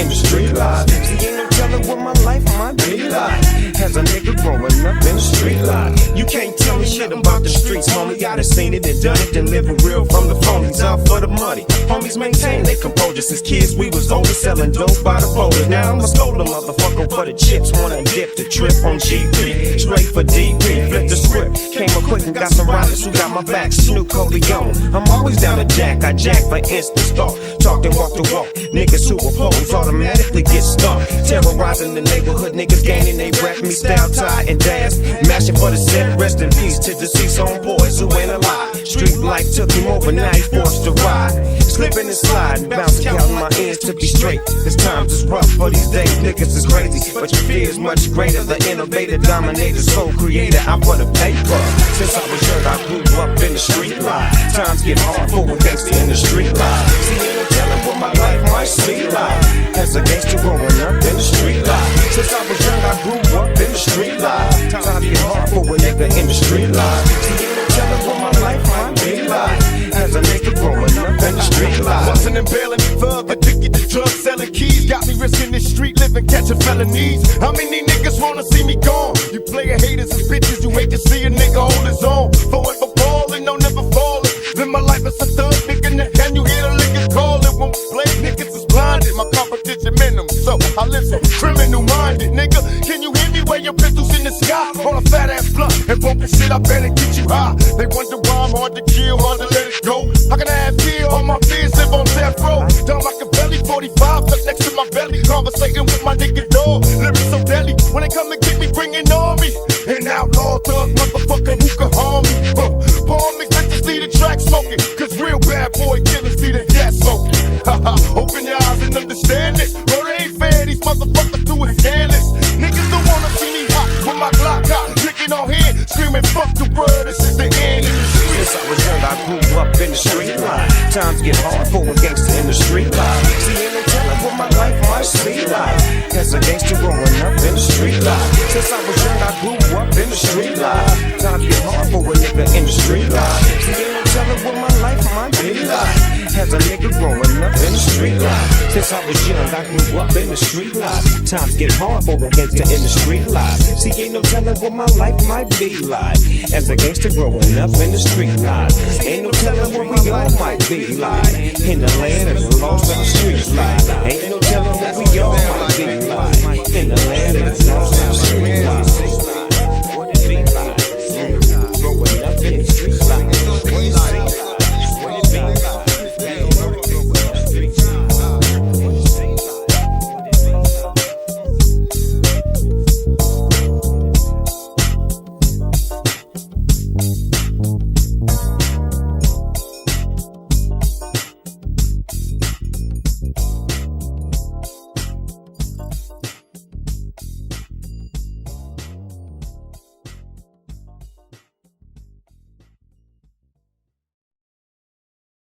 in the street life. See, ain't no telling what my life might be like as a nigga growing up in the street life. You can't tell me shit about the streets, homie. I done seen it and done it, and living real from the phonies out for the money. Homies maintain their composure since kids we was older, selling dope by the boulders. Now I'm a stolen motherfucker for the chips, wanna dip the trip on GP, straight for DP, flip the script. Came up quick and got some riders who got my back. Snoop Cody on. I'm always down to jack. I jack for instant thought. Talk and walk the walk. Niggas who oppose automatically get stuck. Terrorizing the neighborhood, niggas gaining they rep. Me style, tie, and dance. Mashing for the set. Rest in peace to deceased homeboys who ain't alive. Street life took him over, now he forced to ride. Slipping and sliding, bouncing, counting my ends to be straight. This times is rough for these days, niggas is crazy. But your fear is much greater. The innovator, dominator, soul creator, I'm for the paper. Since I was young, I grew up in the street life. Times get hard for a gangster in the street life. See, ain't no telling what my life might be like as a gangster growing up in the street life. Since I was young, I grew up in the street life. Times get hard for a nigga in the street life. See, ain't no telling what my life might be like as a nigga growing up in the street life. Bustin' and bailing, thug, addicted to drugs, selling keys. Got me risking this street living, catching felonies. How many niggas wanna see me gone? You player haters and bitches, you hate to see a nigga hold his own. Forever ballin', no never fallin'. Live my life as a thug, nigga, can you hear the liquor callin'? Won't play, niggas is blinded, my competition minimum. So I listen, criminal minded, nigga. Can you hear me where your pistols in the sky? On a fat ass blunt and bumpin' shit, I better get you high. They wonder why I'm hard to kill, hard to let it go. How can I have fear? All my fears live on death row. Down like a belly, 45 tucked next to my belly. Conversating with my nigga dog. Lyrics so deadly. When they come and get me, bringing on me. An outlaw thug, motherfucker, who can harm me? Palm me, let you see the track smoking. Cause real bad boy killers see the gas smoking. Open your eyes and understand this. Bro, they ain't fair, these motherfuckers do it careless. Niggas don't wanna see me hot with my Glock out. Clicking on here, screaming, fuck the world, this is the end. Since I was young, I grew up in the street life. Times get hard for a gangster in the street life. See, ain't no telling what my life might be like as a gangster growing up in the street life. Since I was young, I grew up in the street life. Times get hard for a nigga in the street life. See, ain't no telling what my life might be like as a nigga growing up in the street life. Since I was young, I grew up in the street life. Times get hard for a gangster in the street life. See, ain't no telling what my life might be like as a gangster growing up in the street life. Ain't no telling what we all might be like in the land of the lost in the street life. Ain't no telling what we all might be like in the land of the lost in the street life.